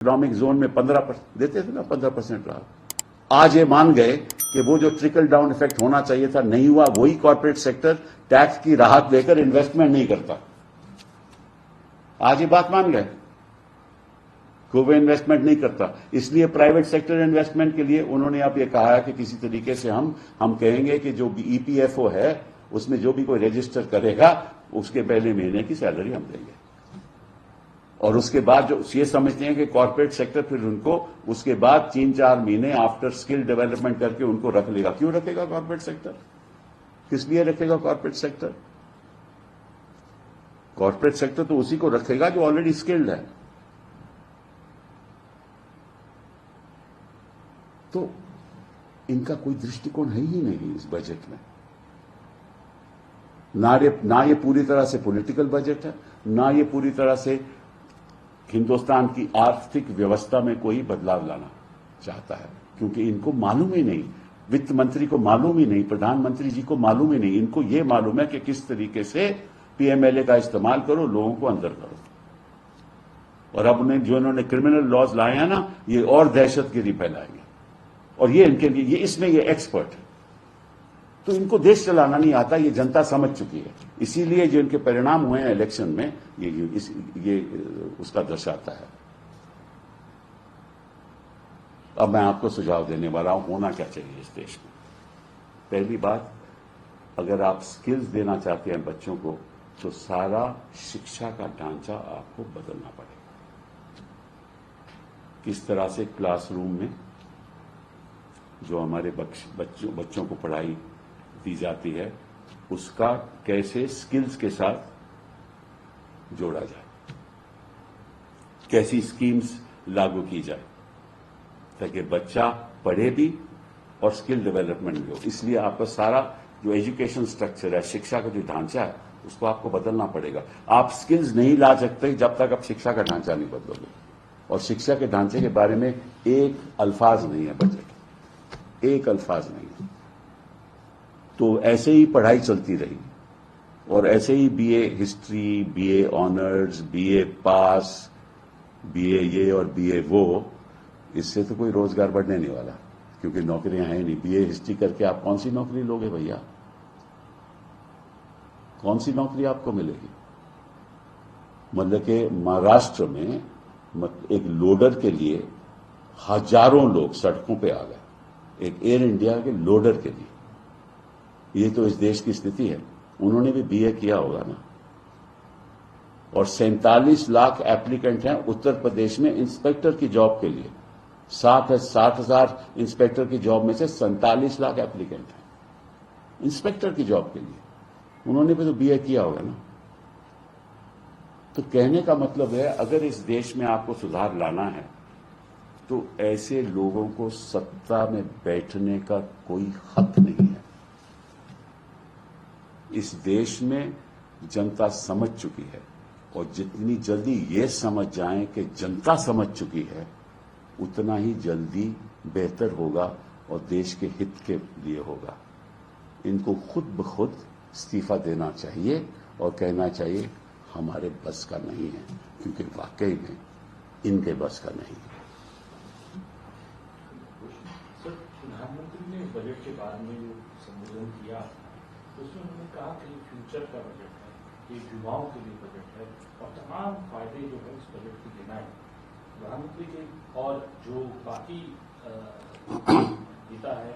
Economic zone में 15% देते थे ना, 15% राहत। आज ये मान गए कि वो जो ट्रिकल डाउन इफेक्ट होना चाहिए था नहीं हुआ। वही कॉर्पोरेट सेक्टर टैक्स की राहत लेकर इन्वेस्टमेंट नहीं करता। आज ये बात मान गए कि वो इन्वेस्टमेंट नहीं करता। इसलिए प्राइवेट सेक्टर इन्वेस्टमेंट के लिए उन्होंने अब ये कहा है कि किसी तरीके से हम कहेंगे कि जो ईपीएफओ है उसमें जो भी कोई रजिस्टर करेगा उसके पहले महीने की सैलरी हम देंगे। और उसके बाद जो ये समझते हैं कि कॉर्पोरेट सेक्टर फिर उनको उसके बाद 3-4 महीने आफ्टर स्किल डेवलपमेंट करके उनको रख लेगा। क्यों रखेगा कॉर्पोरेट सेक्टर? किस लिए रखेगा कॉर्पोरेट सेक्टर? कॉर्पोरेट सेक्टर तो उसी को रखेगा जो ऑलरेडी स्किल्ड है। तो इनका कोई दृष्टिकोण है ही नहीं इस बजट में। ना ये पूरी तरह से पॉलिटिकल बजट है, ना ये पूरी तरह से हिंदुस्तान की आर्थिक व्यवस्था में कोई बदलाव लाना चाहता है। क्योंकि इनको मालूम ही नहीं, वित्त मंत्री को मालूम ही नहीं, प्रधानमंत्री जी को मालूम ही नहीं। इनको ये मालूम है कि किस तरीके से पीएमएलए का इस्तेमाल करो, लोगों को अंदर करो। और अब जो इन्होंने क्रिमिनल लॉज लाए हैं ना, ये और दहशतगिरी फैलाएंगे। और ये इनके लिए इसमें ये एक्सपर्ट है। तो इनको देश चलाना नहीं आता, ये जनता समझ चुकी है। इसीलिए जो इनके परिणाम हुए हैं इलेक्शन में ये उसका दर्शाता है। अब मैं आपको सुझाव देने वाला हूं, होना क्या चाहिए इस देश में। पहली बात, अगर आप स्किल्स देना चाहते हैं बच्चों को तो सारा शिक्षा का ढांचा आपको बदलना पड़ेगा। किस तरह से क्लासरूम में जो हमारे बच्चों को पढ़ाई दी जाती है उसका कैसे स्किल्स के साथ जोड़ा जाए, कैसी स्कीम्स लागू की जाए ताकि बच्चा पढ़े भी और स्किल डेवलपमेंट भी हो। इसलिए आपका सारा जो एजुकेशन स्ट्रक्चर है, शिक्षा का जो ढांचा है, उसको आपको बदलना पड़ेगा। आप स्किल्स नहीं ला सकते जब तक आप शिक्षा का ढांचा नहीं बदलोगे। और शिक्षा के ढांचे के बारे में एक अल्फाज नहीं है बजट, एक अल्फाज नहीं है। तो ऐसे ही पढ़ाई चलती रही और ऐसे ही BA history, BA honours, BA pass, BA ये और बीए वो, इससे तो कोई रोजगार बढ़ने नहीं वाला क्योंकि नौकरियां हैं नहीं। बीए हिस्ट्री करके आप कौन सी नौकरी लोगे भैया? कौन सी नौकरी आपको मिलेगी? मतलब कि महाराष्ट्र में एक लोडर के लिए हजारों लोग सड़कों पे आ गए, एक एयर इंडिया के लोडर के लिए। ये तो इस देश की स्थिति है। उन्होंने भी बीए किया होगा ना। और 47 लाख एप्लीकेंट हैं उत्तर प्रदेश में इंस्पेक्टर की जॉब के लिए। 60,000 इंस्पेक्टर की जॉब में से 47 लाख एप्लीकेंट हैं इंस्पेक्टर की जॉब के लिए। उन्होंने भी तो बीए किया होगा ना। तो कहने का मतलब है, अगर इस देश में आपको सुधार लाना है तो ऐसे लोगों को सत्ता में बैठने का कोई हक नहीं है। इस देश में जनता समझ चुकी है और जितनी जल्दी ये समझ जाएं कि जनता समझ चुकी है उतना ही जल्दी बेहतर होगा और देश के हित के लिए होगा। इनको खुद ब खुद इस्तीफा देना चाहिए और कहना चाहिए हमारे बस का नहीं है, क्योंकि वाकई में इनके बस का नहीं है। सर, प्रधानमंत्री ने बजट के बारे में जो संबोधन किया उसमें उन्होंने कहा कि ये फ्यूचर का बजट है, ये युवाओं के लिए बजट है और तमाम फायदे जो है इस बजट को देना है प्रधानमंत्री के। और जो बाकी नेता है,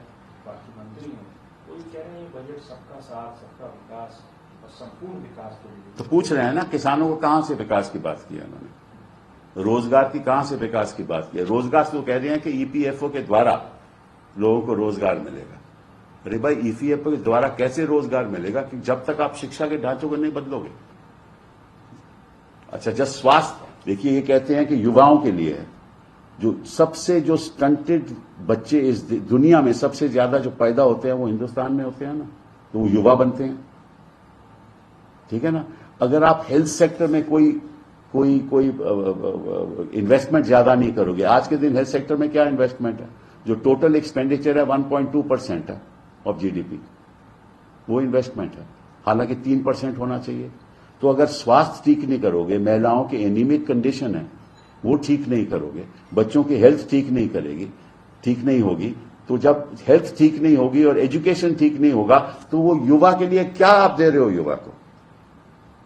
बाकी मंत्री हैं, वो ये कह रहे हैं ये बजट सबका साथ, सबका विकास और संपूर्ण विकास के लिए। तो पूछ रहे हैं ना, किसानों को कहां से विकास की बात की है उन्होंने? रोजगार की कहां से विकास की बात की है? रोजगार से वो कह रहे हैं कि ईपीएफओ के द्वारा लोगों को रोजगार मिलेगा। अरे भाई, ईपीएफओ के द्वारा कैसे रोजगार मिलेगा कि जब तक आप शिक्षा के ढांचों को नहीं बदलोगे। अच्छा, जब स्वास्थ्य, देखिए ये कहते हैं कि युवाओं के लिए है। जो स्टंटेड बच्चे इस दुनिया में सबसे ज्यादा जो पैदा होते हैं वो हिंदुस्तान में होते हैं ना, तो वो युवा बनते हैं। ठीक है ना। अगर आप हेल्थ सेक्टर में कोई इन्वेस्टमेंट ज्यादा नहीं करोगे, आज के दिन हेल्थ सेक्टर में क्या इन्वेस्टमेंट है? जो टोटल एक्सपेंडिचर है 1.2% है ऑफ जीडीपी, वो इन्वेस्टमेंट है, हालांकि 3% होना चाहिए। तो अगर स्वास्थ्य ठीक नहीं करोगे, महिलाओं की एनीमिक कंडीशन है, वो ठीक नहीं करोगे, बच्चों की हेल्थ ठीक नहीं होगी, तो जब हेल्थ ठीक नहीं होगी और एजुकेशन ठीक नहीं होगा तो वो युवा के लिए क्या आप दे रहे हो युवा को?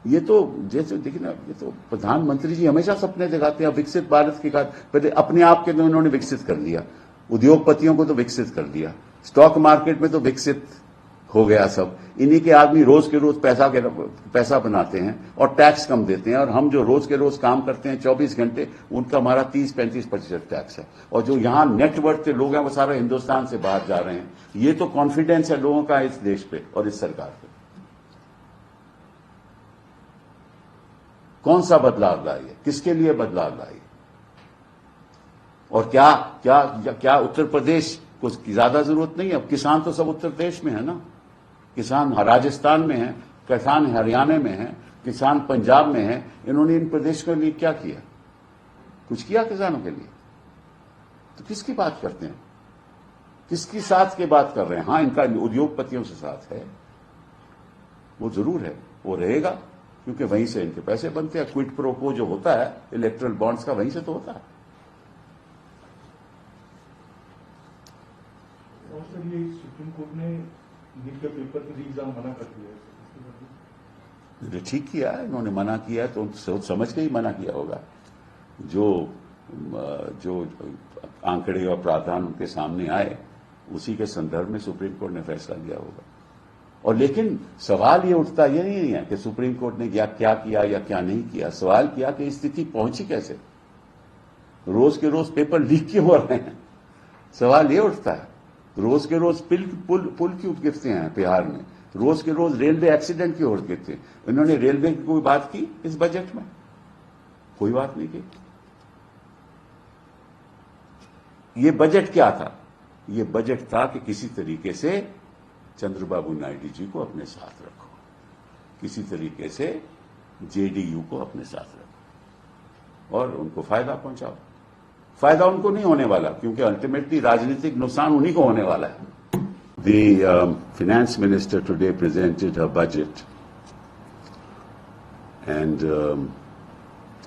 ये तो जैसे देखिए ना, ये तो प्रधानमंत्री जी हमेशा सपने दिखाते हैं विकसित भारत के। पहले अपने आप के तो उन्होंने विकसित कर लिया, उद्योगपतियों को तो विकसित कर दिया, स्टॉक मार्केट में तो विकसित हो गया सब। इन्हीं के आदमी रोज के रोज पैसा बनाते हैं और टैक्स कम देते हैं, और हम जो रोज के रोज काम करते हैं 24 घंटे, उनका हमारा 30-35% टैक्स है। और जो यहां नेटवर्थ के लोग हैं वो सारे हिंदुस्तान से बाहर जा रहे हैं। ये तो कॉन्फिडेंस है लोगों का इस देश पे और इस सरकार पे। कौन सा बदलाव लाइए, किसके लिए बदलाव लाइए? और क्या उत्तर प्रदेश को ज्यादा जरूरत नहीं है? अब किसान तो सब उत्तर प्रदेश में है ना, किसान राजस्थान में है, किसान हरियाणा में है, किसान पंजाब में है। इन्होंने इन प्रदेश के लिए क्या किया? कुछ किया किसानों के लिए? तो किसकी बात करते हैं, किसकी साथ की बात कर रहे हैं? हां, इनका उद्योगपतियों से साथ है, वो जरूर है, वो रहेगा, क्योंकि वहीं से इनके पैसे बनते हैं। क्विड प्रो को जो होता है इलेक्ट्रल बॉन्ड्स का, वहीं से तो होता है। और सर, ये सुप्रीम कोर्ट ने नीट के पेपर के एग्जाम मना कर दिया है। ठीक किया है, इन्होंने मना किया है तो सोच समझ के ही मना किया होगा। जो आंकड़े और प्रावधान उनके सामने आए, उसी के संदर्भ में सुप्रीम कोर्ट ने फैसला लिया होगा। और लेकिन सवाल ये उठता ये नहीं है कि सुप्रीम कोर्ट ने क्या किया या क्या नहीं किया। सवाल किया कि स्थिति पहुंची कैसे, रोज के रोज पेपर लीक क्यों हो रहे हैं? सवाल ये उठता है। रोज के रोज पुल क्यों गिरते हैं बिहार में? रोज के रोज रेलवे एक्सीडेंट क्यों गिरते हैं? इन्होंने रेलवे की कोई बात की इस बजट में? कोई बात नहीं की। ये बजट क्या था? ये बजट था कि किसी तरीके से चंद्रबाबू नायडू जी को अपने साथ रखो, किसी तरीके से जेडीयू को अपने साथ रखो और उनको फायदा पहुंचाओ। फायदा उनको नहीं होने वाला, क्योंकि अल्टीमेटली राजनीतिक नुकसान उन्हीं को होने वाला है। The finance minister today presented her budget, and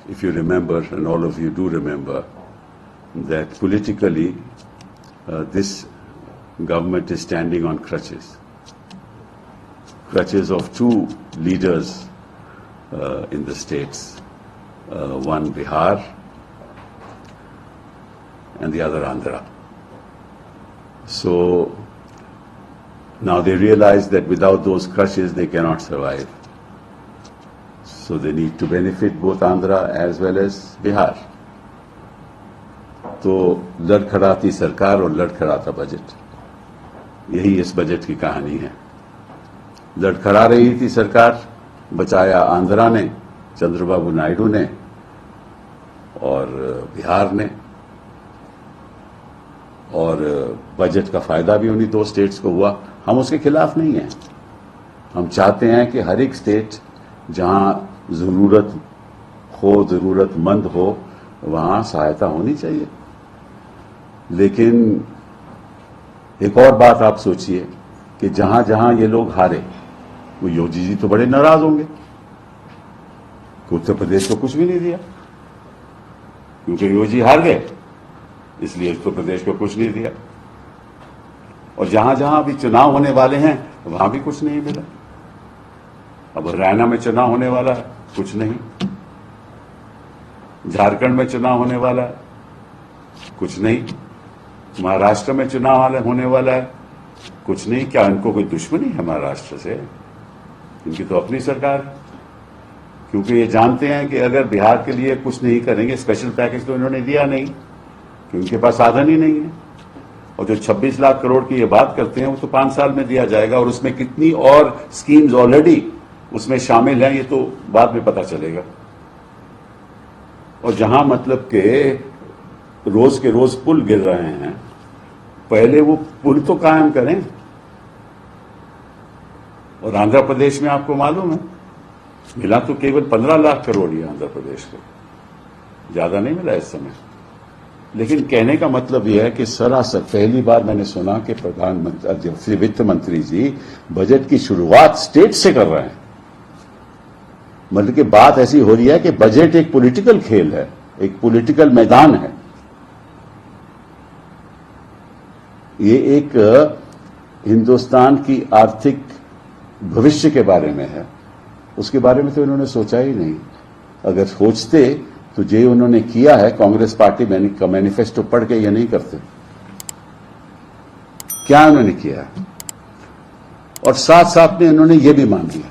if you remember, and all of you do remember, that politically this government is standing on crutches of two leaders in the states, one Bihar and the other Andhra. So now they realize that without those crutches they cannot survive. So they need to benefit both Andhra as well as Bihar. तो लड़खड़ाती सरकार और लड़खड़ाता budget, यही इस budget की कहानी है। लड़खड़ा रही थी सरकार, बचाया आंध्रा ने, चंद्रबाबू नायडू ने और बिहार ने, और बजट का फायदा भी उन्हीं दो स्टेट्स को हुआ। हम उसके खिलाफ नहीं हैं। हम चाहते हैं कि हर एक स्टेट जहां जरूरतमंद हो वहां सहायता होनी चाहिए। लेकिन एक और बात आप सोचिए कि जहां जहां ये लोग हारे, वो योगी जी तो बड़े नाराज होंगे कि उत्तर प्रदेश को कुछ भी नहीं दिया, क्योंकि योगी हार गए, इसलिए उत्तर प्रदेश को कुछ नहीं दिया। और जहां जहां अभी चुनाव होने वाले हैं वहां भी कुछ नहीं मिला। अब हरियाणा में चुनाव होने वाला है, कुछ नहीं। झारखंड में चुनाव होने वाला है, कुछ नहीं। महाराष्ट्र में चुनाव होने वाला है, कुछ नहीं। क्या इनको कोई दुश्मनी है महाराष्ट्र से? इनकी तो अपनी सरकार, क्योंकि ये जानते हैं कि अगर बिहार के लिए कुछ नहीं करेंगे, स्पेशल पैकेज तो इन्होंने दिया नहीं, क्योंकि उनके पास साधन ही नहीं है। और जो 26 लाख करोड़ की ये बात करते हैं वो तो 5 साल में दिया जाएगा, और उसमें कितनी और स्कीम्स ऑलरेडी उसमें शामिल हैं ये तो बाद में पता चलेगा। और जहां मतलब के रोज के रोज पुल गिर रहे हैं, पहले वो पुल तो कायम करें। और आंध्र प्रदेश में आपको मालूम है मिला तो केवल 15 लाख करोड़ ही आंध्र प्रदेश को, ज्यादा नहीं मिला इस समय। लेकिन कहने का मतलब यह है कि सरासर पहली बार मैंने सुना कि प्रधानमंत्री वित्त मंत्री जी बजट की शुरुआत स्टेट से कर रहे हैं। मतलब कि बात ऐसी हो रही है कि बजट एक पॉलिटिकल खेल है, एक पॉलिटिकल मैदान है। ये एक हिंदुस्तान की आर्थिक भविष्य के बारे में है, उसके बारे में तो इन्होंने सोचा ही नहीं। अगर सोचते तो जो उन्होंने किया है कांग्रेस पार्टी का मैनिफेस्टो पढ़ के ये नहीं करते। क्या उन्होंने किया, और साथ साथ में इन्होंने ये भी मान लिया